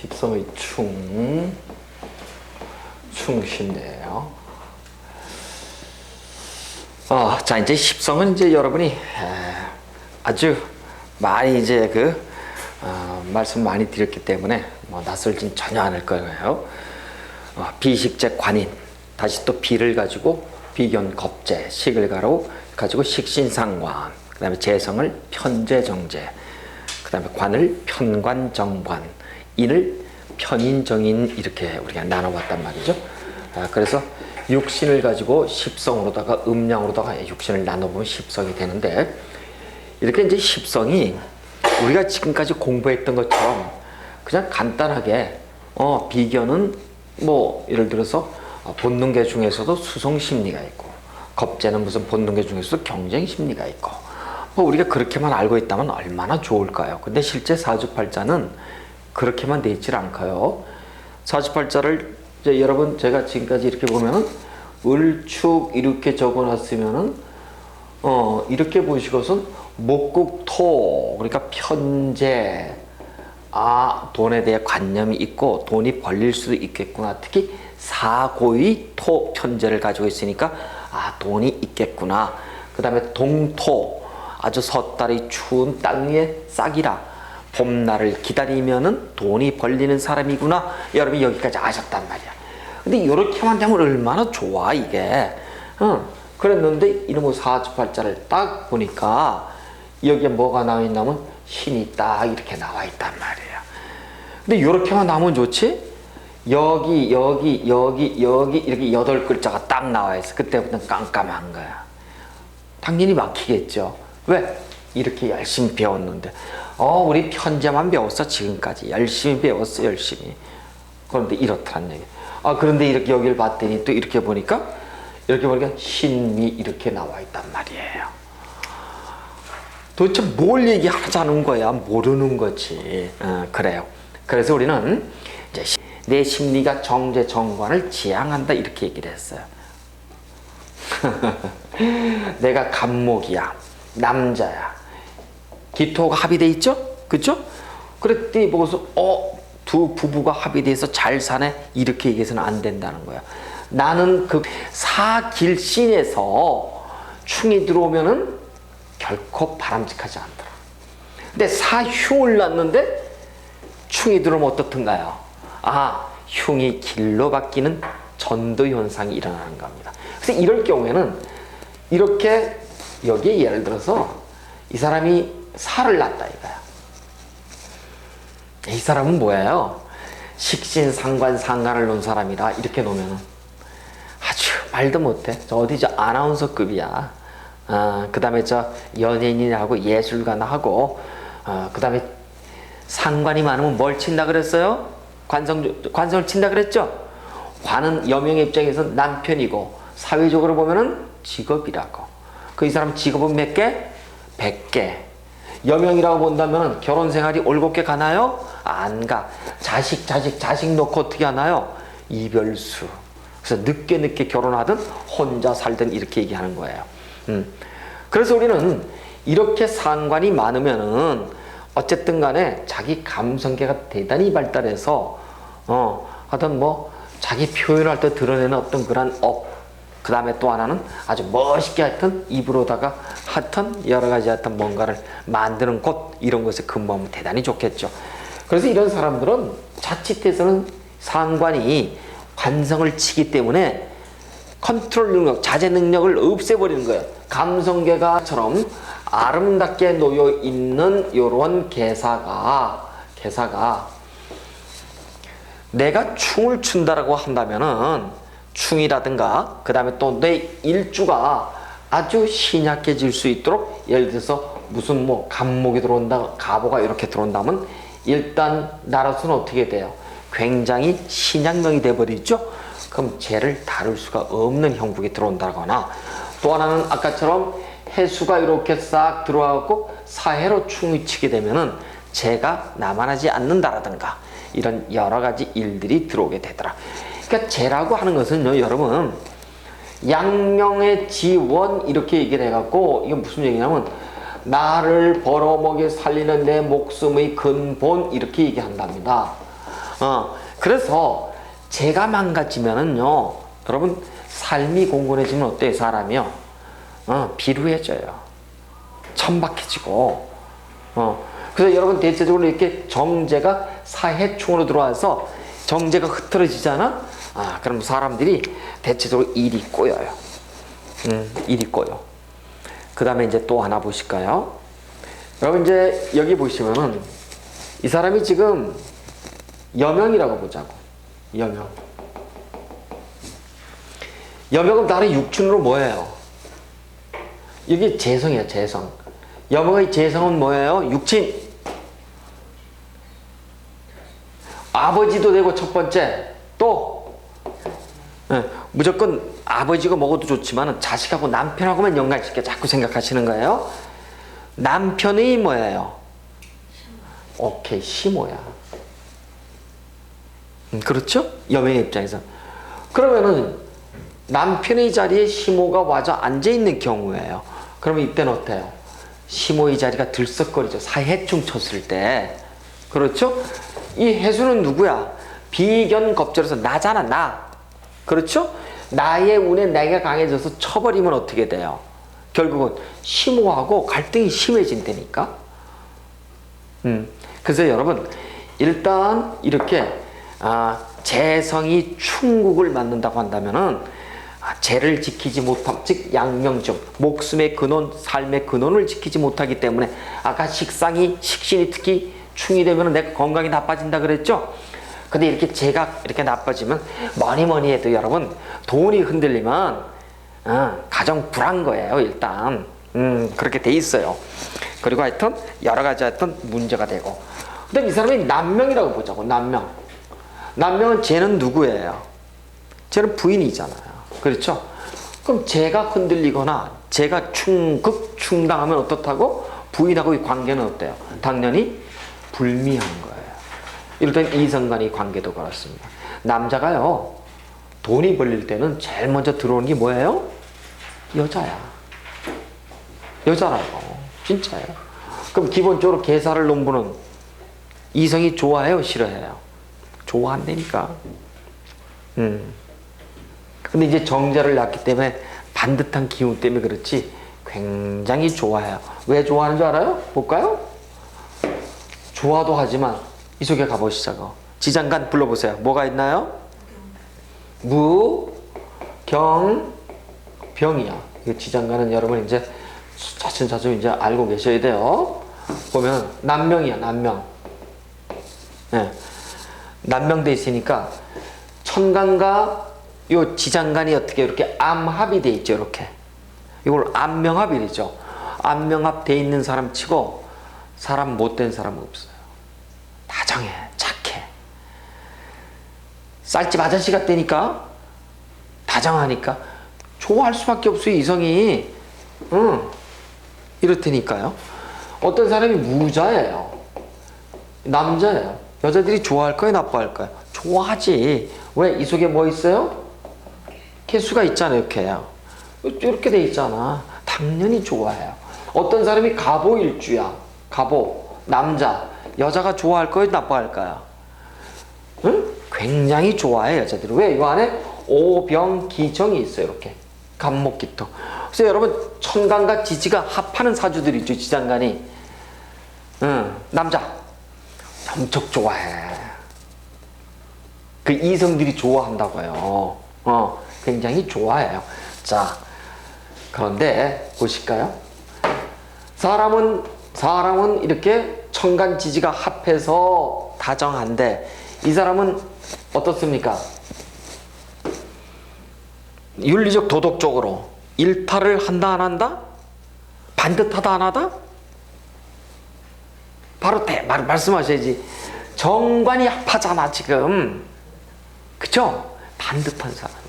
십성의 충신이에요. 자, 이제 십성은 이제 여러분이 아주 많이 이제 말씀 많이 드렸기 때문에 뭐 낯설진 전혀 않을 거예요. 비식재 관인, 다시 또 비를 가지고 비견 겁재, 식을 가지고 식신상관, 그 다음에 재성을 편재정재, 그 다음에 관을 편관정관, 인을 편인정인, 이렇게 우리가 나눠봤단 말이죠. 그래서 육신을 가지고 십성으로다가 음양으로다가 육신을 나눠보면 십성이 되는데, 이렇게 이제 십성이 우리가 지금까지 공부했던 것처럼 그냥 간단하게 비견은 뭐 예를 들어서 본능계 중에서도 수성심리가 있고, 겁재는 무슨 본능계 중에서도 경쟁심리가 있고, 뭐 우리가 그렇게만 알고 있다면 얼마나 좋을까요? 근데 실제 사주팔자는 그렇게만 돼 있질 않고요. 사주팔자를 이제 여러분, 제가 지금까지 이렇게 보면은 을축 이렇게 적어놨으면은 이렇게 보시고선 목국토, 그러니까 편재, 돈에 대해 관념이 있고 돈이 벌릴 수도 있겠구나. 특히 사고의 토 편재를 가지고 있으니까 돈이 있겠구나. 그 다음에 동토, 아주 섣달이 추운 땅 위에 싹이라 봄날을 기다리면은 돈이 벌리는 사람이구나. 여러분이 여기까지 아셨단 말이야. 근데 이렇게만 되면 얼마나 좋아 이게. 그랬는데 이놈의 사주팔자를 딱 보니까 여기에 뭐가 나와 있냐면 신이 딱 이렇게 나와 있단 말이에요. 근데 이렇게만 나오면 좋지? 여기 이렇게 8글자가 딱 나와 있어. 그때부터는 깜깜한 거야. 당연히 막히겠죠. 왜? 이렇게 열심히 배웠는데. 우리 편재만 배웠어. 지금까지 열심히 배웠어. 열심히. 그런데 이렇다는 얘기. 그런데 이렇게 여기를 봤더니 또 이렇게 보니까 신미 이렇게 나와 있단 말이에요. 도대체 뭘 얘기하자는 거야? 모르는 거지. 그래요. 그래서 우리는 이제 내 심리가 정제 정관을 지향한다, 이렇게 얘기를 했어요. 내가 간목이야, 남자야, 기토가 합의돼 있죠? 그쵸? 그랬더니 보고서 두 부부가 합의돼서 잘 사네, 이렇게 얘기해서는 안 된다는 거야. 나는 그 사길신에서 충이 들어오면은 결코 바람직하지 않더라. 근데 사흉을 낳는데 충이 들어오면 어떻든가요? 흉이 길로 바뀌는 전도 현상이 일어나는 겁니다. 그래서 이럴 경우에는 이렇게 여기에 예를 들어서 이 사람이 사를 낳았다 이거야. 이 사람은 뭐예요? 식신상관 상관을 놓은 사람이다, 이렇게 놓으면은 아주 말도 못해. 저 어디 아나운서급이야. 그 다음에 연예인이하고 예술가하고, 그 다음에 상관이 많으면 뭘 친다 그랬어요? 관성을 친다 그랬죠? 관은 여명의 입장에서 남편이고, 사회적으로 보면은 직업이라고. 이 사람 직업은 몇 개? 100개. 여명이라고 본다면 결혼 생활이 올곧게 가나요? 안 가. 자식 놓고 어떻게 하나요? 이별수. 그래서 늦게 결혼하든 혼자 살든 이렇게 얘기하는 거예요. 그래서 우리는 이렇게 상관이 많으면은 어쨌든 간에 자기 감성계가 대단히 발달해서 하여튼 뭐 자기 표현할 때 드러내는 어떤 그런 그 다음에 또 하나는 아주 멋있게 하여튼 입으로다가 하여튼 여러 가지 하여튼 뭔가를 만드는 곳, 이런 곳에 근무하면 대단히 좋겠죠. 그래서 이런 사람들은 자칫해서는 상관이 관성을 치기 때문에 컨트롤 능력, 자제 능력을 없애버리는 거예요. 감성계가처럼 아름답게 놓여 있는 이런 개사가 내가 충을 춘다라고 한다면은 충이라든가 그 다음에 또 내 일주가 아주 신약해질 수 있도록, 예를 들어서 무슨 뭐 간목이 들어온다, 가보가 이렇게 들어온다면 일단 나로서는 어떻게 돼요? 굉장히 신약명이 돼버리죠. 그럼 쟤를 다룰 수가 없는 형국이 들어온다거나, 또 하나는 아까처럼 해수가 이렇게 싹 들어와갖고 사해로 충이 치게 되면은 쟤가 나만하지 않는다라든가 이런 여러 가지 일들이 들어오게 되더라. 그러니까 쟤라고 하는 것은요, 여러분, 양명의 지원 이렇게 얘기를 해갖고, 이게 무슨 얘기냐면 나를 벌어먹여 살리는 내 목숨의 근본 이렇게 얘기한답니다. 그래서 제가 망가지면은요, 여러분 삶이 공곤해지면 어때요? 사람이요, 비루해져요. 천박해지고. 그래서 여러분 대체적으로 이렇게 정제가 사해충으로 들어와서 정제가 흐트러지잖아. 그럼 사람들이 대체적으로 일이 꼬여요. 일이 꼬여. 그 다음에 이제 또 하나 보실까요? 여러분 이제 여기 보시면은 이 사람이 지금 여명이라고 보자고. 여명. 여명은 다른 육춘으로 뭐예요? 이게 재성이에요, 재성. 여명의 재성은 뭐예요? 육친. 아버지도 되고 첫 번째. 또 무조건 아버지가 먹어도 좋지만 자식하고 남편하고만 연관시켜 자꾸 생각하시는 거예요. 남편이 뭐예요? 오케이, 시모야. 그렇죠? 여명의 입장에서. 그러면은 남편의 자리에 시모가 와서 앉아있는 경우예요. 그러면 이때는 어때요? 시모의 자리가 들썩거리죠. 사해충 쳤을 때. 그렇죠? 이 해수는 누구야? 비견겁절에서 나잖아, 나. 그렇죠? 나의 운에 내가 강해져서 쳐버리면 어떻게 돼요? 결국은 시모하고 갈등이 심해진다니까. 그래서 여러분 일단 이렇게 재성이 충국을 맞는다고 한다면은 재를 지키지 못함, 즉 양명정, 목숨의 근원, 삶의 근원을 지키지 못하기 때문에 아까 식신이 특히 충이 되면 내가 건강이 나빠진다 그랬죠? 근데 이렇게 재가 이렇게 나빠지면 뭐니 해도 여러분 돈이 흔들리면 가정 불안 거예요, 일단. 그렇게 돼 있어요. 그리고 하여튼 여러 가지 하여튼 문제가 되고. 근데 이 사람이 남명이라고 보자고. 남명은 쟤는 누구예요? 쟤는 부인이잖아요. 그렇죠? 그럼 쟤가 흔들리거나 쟤가 극충당하면 어떻다고? 부인하고의 관계는 어때요? 당연히 불미한 거예요. 이럴 땐 이성간의 관계도 그렇습니다. 남자가요, 돈이 벌릴 때는 제일 먼저 들어오는 게 뭐예요? 여자야. 여자라고. 진짜예요. 그럼 기본적으로 계사를 농부는 이성이 좋아해요? 싫어해요? 좋아한다니까. 근데 이제 정자를 낳기 때문에 반듯한 기운 때문에 그렇지 굉장히 좋아해요. 왜 좋아하는 줄 알아요? 볼까요? 좋아도 하지만 이 속에 가보시자고. 지장간 불러보세요. 뭐가 있나요? 무, 경, 병이야. 이 지장간은 여러분 이제 차츰차츰 이제 알고 계셔야 돼요. 보면 남명이야, 남명. 네. 남명돼 있으니까 천간과 요 지장간이 어떻게 이렇게 암합이 돼 있죠, 이렇게. 이걸 암명합이죠. 암명합 돼 있는 사람 치고 사람 못된 사람은 없어요. 다정해, 착해. 쌀집 아저씨 같다니까. 다정하니까 좋아할 수밖에 없어요, 이성이. 이렇다니까요. 어떤 사람이 무자예요. 남자예요. 여자들이 좋아할까요, 나빠할까요? 좋아하지. 왜? 이 속에 뭐 있어요? 개수가 있잖아요, 이렇게요. 이렇게 돼 있잖아. 당연히 좋아해요. 어떤 사람이 갑오일주야. 갑오, 남자. 여자가 좋아할까요, 나빠할까요? 응? 굉장히 좋아해, 여자들이. 왜? 이 안에 오병기정이 있어요, 이렇게. 갑목기토. 그래서 여러분, 천간과 지지가 합하는 사주들이 있죠, 지장간이. 남자. 엄청 좋아해. 그 이성들이 좋아한다고요. 굉장히 좋아해요. 자, 그런데 보실까요? 사람은 이렇게 천간 지지가 합해서 다정한데 이 사람은 어떻습니까? 윤리적 도덕적으로 일탈을 한다 안 한다? 반듯하다 안 하다? 바로 말씀하셔야지. 정관이 합하잖아 지금. 그쵸? 반듯한 사람이야.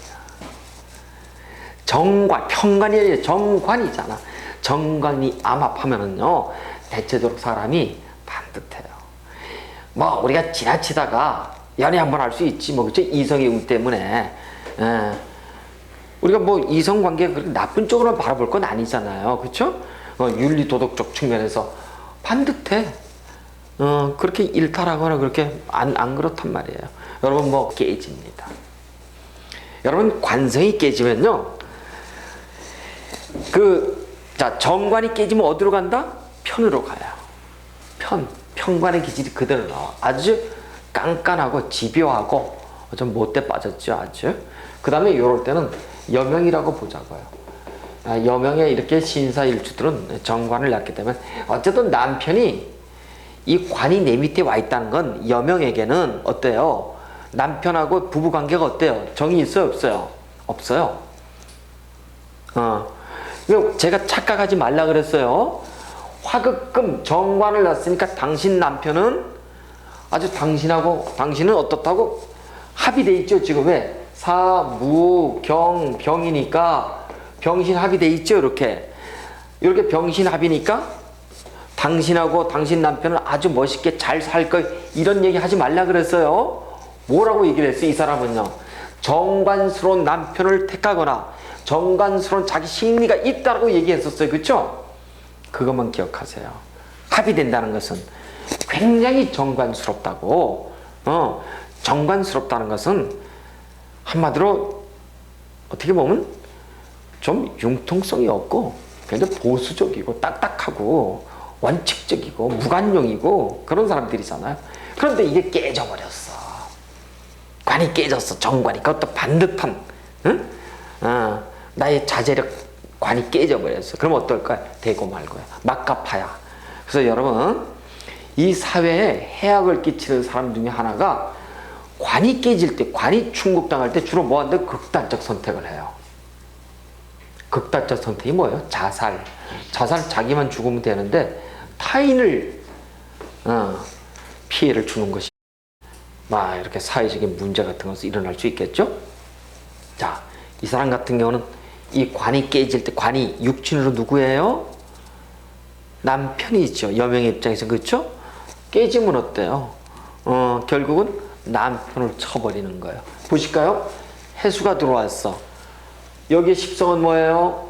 정관, 편관이 아니라 정관이잖아. 정관이 암합하면은요 대체적으로 사람이 반듯해요. 뭐 우리가 지나치다가 연애 한번 할 수 있지 뭐. 그쵸? 이성의 운 때문에. 우리가 뭐 이성관계가 그렇게 나쁜 쪽으로 바라볼 건 아니잖아요. 그쵸? 윤리 도덕적 측면에서 반듯해. 그렇게 일탈하거나 그렇게 안 그렇단 말이에요. 여러분 뭐 깨집니다. 여러분 관성이 깨지면요. 자, 정관이 깨지면 어디로 간다? 편으로 가요. 편관의 기질이 그대로 나와. 아주 깐깐하고 집요하고 좀 못돼 빠졌죠, 아주. 그 다음에 이럴 때는 여명이라고 보자고요. 여명에 이렇게 신사일주들은 정관을 낳게 되면 어쨌든 남편이 이 관이 내 밑에 와 있다는 건 여명에게는 어때요? 남편하고 부부관계가 어때요? 정이 있어요, 없어요? 없어요. 제가 착각하지 말라 그랬어요. 화극금 정관을 낳았으니까 당신 남편은 아주 당신은 어떻다고 합의돼 있죠. 지금 왜? 사, 무, 경, 병이니까 병신 합의돼 있죠. 이렇게 병신 합이니까 당신하고 당신 남편은 아주 멋있게 잘 살 거, 이런 얘기 하지 말라 그랬어요. 뭐라고 얘기를 했어요? 이 사람은요, 정관스러운 남편을 택하거나 정관스러운 자기 심리가 있다고 얘기했었어요. 그렇죠? 그것만 기억하세요. 합의된다는 것은 굉장히 정관스럽다고. 정관스럽다는 것은 한마디로 어떻게 보면 좀 융통성이 없고 굉장히 보수적이고 딱딱하고 원칙적이고 무관용이고 그런 사람들이잖아요. 그런데 이게 깨져버렸어. 관이 깨졌어. 정관이. 그것도 반듯한, 응? 나의 자제력 관이 깨져버렸어. 그럼 어떨까요? 되고 말고요. 막가파야. 그래서 여러분, 이 사회에 해악을 끼치는 사람 중에 하나가 관이 깨질 때, 관이 충국당할 때 주로 뭐한다? 극단적 선택을 해요. 극단적 선택이 뭐예요? 자살. 자기만 죽으면 되는데 타인을 피해를 주는 것이 이렇게 사회적인 문제 같은 것이 일어날 수 있겠죠? 자, 이 사람 같은 경우는 이 관이 깨질 때, 관이 육친으로 누구예요? 남편이죠. 여명의 입장에서. 그렇죠? 깨지면 어때요? 결국은 남편을 쳐버리는 거예요. 보실까요? 해수가 들어왔어. 여기에 십성은 뭐예요?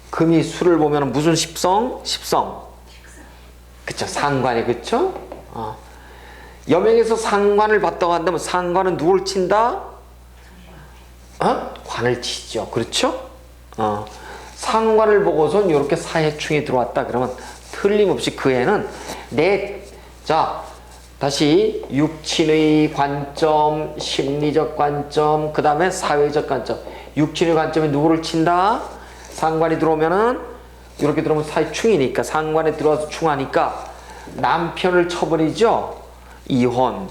금이 수를 보면 무슨 십성? 십성. 그쵸? 상관이. 그쵸? 여명에서 상관을 봤다고 한다면 상관은 누굴 친다? 관을 치죠. 그렇죠? 상관을 보고선 이렇게 사해충이 들어왔다 그러면 틀림없이 그 애는 다시 육친의 관점, 심리적 관점, 그 다음에 사회적 관점. 육친의 관점에 누구를 친다? 상관이 들어오면은 이렇게 들어오면 사해충이니까 상관에 들어와서 충하니까 남편을 쳐버리죠. 이혼.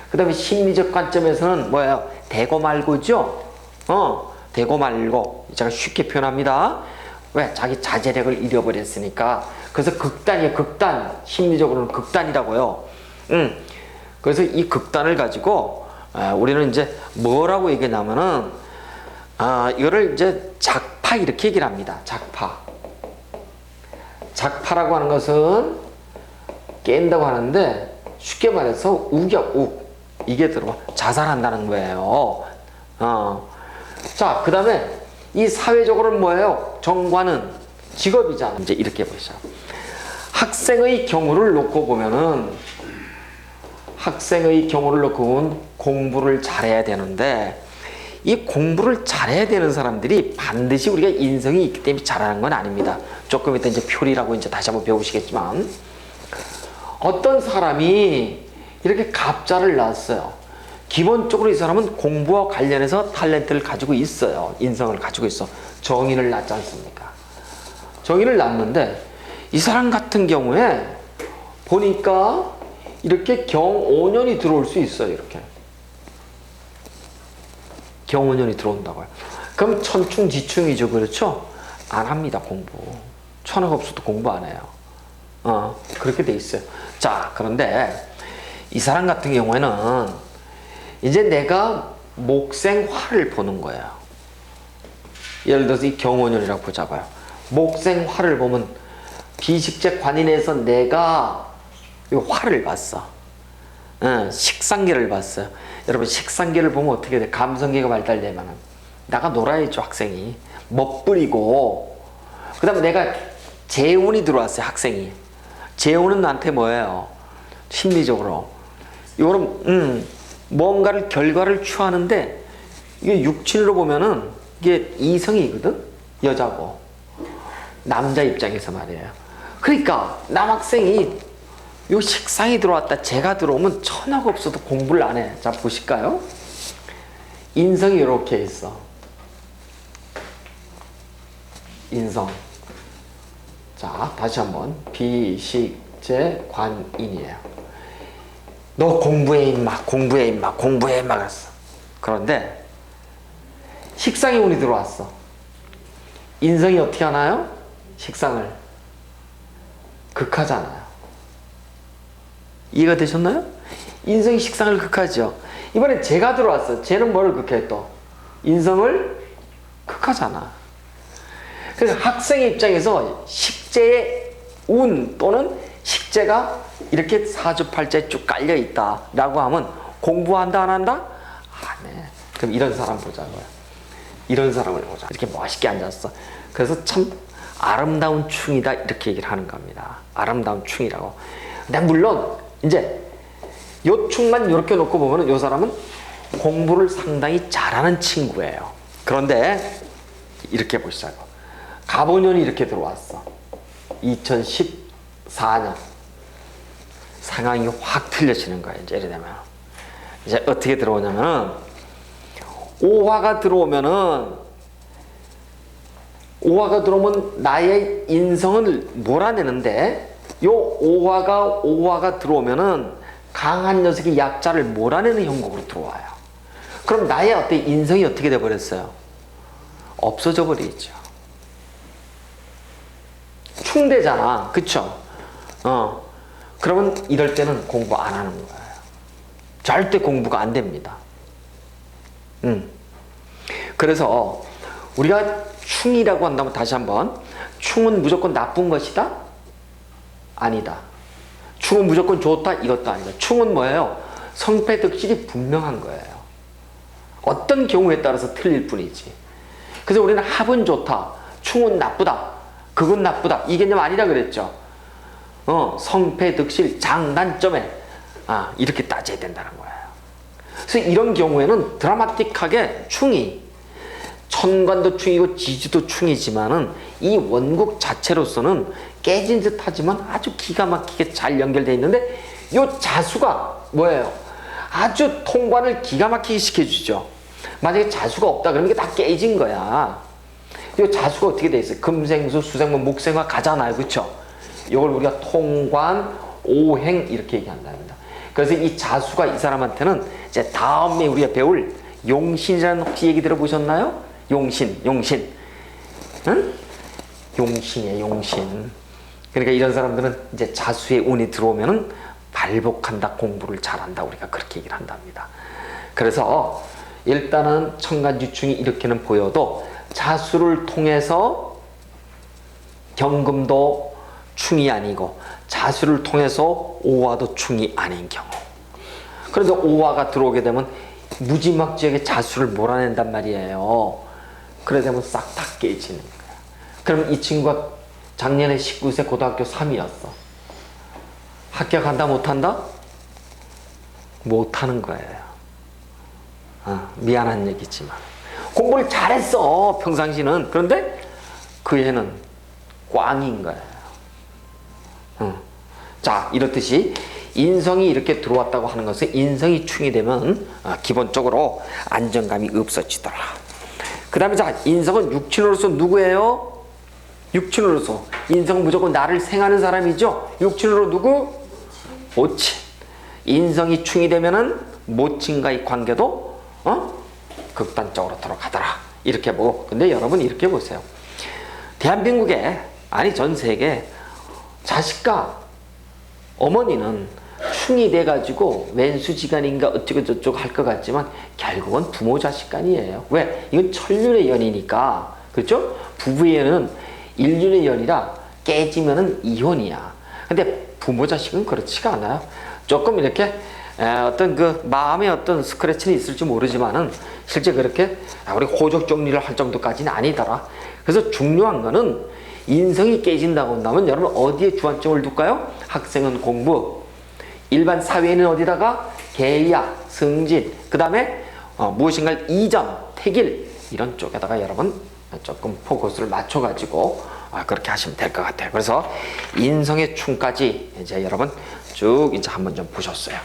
그 다음에 심리적 관점에서는 뭐예요? 되고 말고죠. 되고 말고. 제가 쉽게 표현합니다. 왜? 자기 자제력을 잃어버렸으니까. 그래서 극단이에요. 극단. 심리적으로는 극단이라고요. 그래서 이 극단을 가지고 우리는 이제 뭐라고 얘기하냐면은 이거를 이제 작파 이렇게 얘기를 합니다. 작파라고 하는 것은 깬다고 하는데 쉽게 말해서 우격 이게 들어와 자살한다는 거예요. 자, 그 다음에 이 사회적으로는 뭐예요? 정관은 직업이잖아. 이제 이렇게 보시죠. 학생의 경우를 놓고 보면은 공부를 잘해야 되는데 이 공부를 잘해야 되는 사람들이 반드시 우리가 인성이 있기 때문에 잘하는 건 아닙니다. 조금 이따 이제 표리라고 이제 다시 한번 배우시겠지만 어떤 사람이 이렇게 갑자를 낳았어요. 기본적으로 이 사람은 공부와 관련해서 탤런트를 가지고 있어요. 인성을 가지고 있어. 정인을 낳지 않습니까? 정인을 낳는데 이 사람 같은 경우에 보니까 이렇게 경오년이 들어올 수 있어요. 이렇게 경오년이 들어온다고요. 그럼 천충지충이죠. 그렇죠? 안 합니다. 공부. 천하가 없어도 공부 안 해요. 그렇게 돼 있어요. 자, 그런데 이 사람 같은 경우에는 이제 내가 목생화를 보는 거예요. 예를 들어서 이 경오년이라고 보자고요. 목생화를 보면 비식재 관인에서 내가 이 화를 봤어. 식상계를 봤어요. 여러분, 식상계를 보면 어떻게 돼? 감성계가 발달되면 나가 놀아야죠. 학생이 멋부리고. 그 다음에 내가 재운이 들어왔어요. 학생이 재운은 나한테 뭐예요? 심리적으로. 이거는 뭔가를 결과를 취하는데 이게 육친으로 보면은 이게 이성이거든. 여자고 남자 입장에서 말이에요. 그러니까 남학생이 요 식상이 들어왔다. 제가 들어오면 천하가 없어도 공부를 안 해. 자 보실까요? 인성이 이렇게 있어. 인성. 자 다시 한번 비식재관인이에요. 너 공부해 임마, 공부해 임마, 공부해 임마 그랬어. 그런데 식상이 운이 들어왔어. 인성이 어떻게 하나요? 식상을 극하잖아요. 이해가 되셨나요? 인성이 식상을 극하죠. 이번에 재가 들어왔어. 재는 뭐를 극해 또? 인성을 극하잖아. 그래서 학생의 입장에서 식재의 운 또는 식재가 이렇게 사주팔자에 쭉 깔려 있다 라고 하면 공부한다 안 한다? 안 해. 그럼 이런 사람 보자고요. 이런 사람을 보자. 이렇게 멋있게 앉았어. 그래서 참 아름다운 충이다 이렇게 얘기를 하는 겁니다. 아름다운 충이라고. 근데 물론 이제 요 충만 이렇게 놓고 보면 요 사람은 공부를 상당히 잘하는 친구예요. 그런데 이렇게 보시자고. 갑오년이 이렇게 들어왔어. 2014년 상황이 확 틀려지는 거예요. 이제 예를 들면 이제 어떻게 들어오냐면은 오화가 들어오면 나의 인성을 몰아내는데 요 오화가 들어오면은 강한 녀석이 약자를 몰아내는 형국으로 들어와요. 그럼 나의 어떤 인성이 어떻게 돼 버렸어요? 없어져 버리죠. 충대잖아. 그쵸? 그러면 이럴 때는 공부 안 하는 거예요. 절대 공부가 안 됩니다. 그래서 우리가 충이라고 한다면 다시 한번 충은 무조건 나쁜 것이다? 아니다. 충은 무조건 좋다? 이것도 아니다. 충은 뭐예요? 성패득실이 분명한 거예요. 어떤 경우에 따라서 틀릴 뿐이지. 그래서 우리는 합은 좋다. 충은 나쁘다. 그건 나쁘다. 이 개념 아니라 그랬죠. 성패득실 장단점에 이렇게 따져야 된다는 거예요. 그래서 이런 경우에는 드라마틱하게 충이 천간도 충이고 지지도 충이지만은 이 원국 자체로서는 깨진 듯 하지만 아주 기가 막히게 잘 연결되어 있는데 요 자수가 뭐예요? 아주 통관을 기가 막히게 시켜주죠. 만약에 자수가 없다 그러면 이게 다 깨진 거야. 이 자수가 어떻게 돼 있어요? 금생수, 수생목, 목생화 가잖아요. 그쵸? 이걸 우리가 통관, 오행 이렇게 얘기한답니다. 그래서 이 자수가 이 사람한테는 이제 다음에 우리가 배울 용신이라는 혹시 얘기 들어보셨나요? 용신. 응? 용신이에요, 용신. 그러니까 이런 사람들은 이제 자수의 운이 들어오면은 발복한다, 공부를 잘한다. 우리가 그렇게 얘기를 한답니다. 그래서 일단은 천간지충이 이렇게는 보여도 자수를 통해서 경금도 충이 아니고 자수를 통해서 오화도 충이 아닌 경우. 그런데 오화가 들어오게 되면 무지막지하게 자수를 몰아낸단 말이에요. 그래 되면 싹 다 깨지는 거야. 그럼 이 친구가 작년에 19세 고등학교 3위였어. 합격한다 못한다? 못하는 거예요. 미안한 얘기지만 공부를 잘했어 평상시는. 그런데 그 해는 꽝인 거예요. 자 이렇듯이 인성이 이렇게 들어왔다고 하는 것은 인성이 충이 되면 기본적으로 안정감이 없어지더라. 그 다음에 자 인성은 육친으로서 누구예요? 육친으로서 인성은 무조건 나를 생하는 사람이죠. 육친으로 누구? 모친. 인성이 충이 되면은 모친과의 관계도 극단적으로 들어가더라. 이렇게 보고. 근데 여러분 이렇게 보세요. 대한민국에 아니 전 세계 자식과 어머니는 충이 돼가지고 왼수지간인가 어쩌고 저쩌고 할 것 같지만 결국은 부모 자식 간이에요. 왜? 이건 천륜의 연이니까. 그렇죠? 부부의 연은 일륜의 연이라 깨지면은 이혼이야. 근데 부모 자식은 그렇지가 않아요. 조금 이렇게 어떤 그 마음의 어떤 스크래치는 있을지 모르지만은 실제 그렇게 우리 호적 정리를 할 정도까지는 아니더라. 그래서 중요한 거는 인성이 깨진다고 한다면 여러분 어디에 주안점을 둘까요? 학생은 공부, 일반 사회는 어디다가 계약, 승진, 그 다음에 무엇인가를 이전, 택일 이런 쪽에다가 여러분 조금 포커스를 맞춰가지고 그렇게 하시면 될 것 같아요. 그래서 인성의 충까지 이제 여러분 쭉 이제 한번 좀 보셨어요.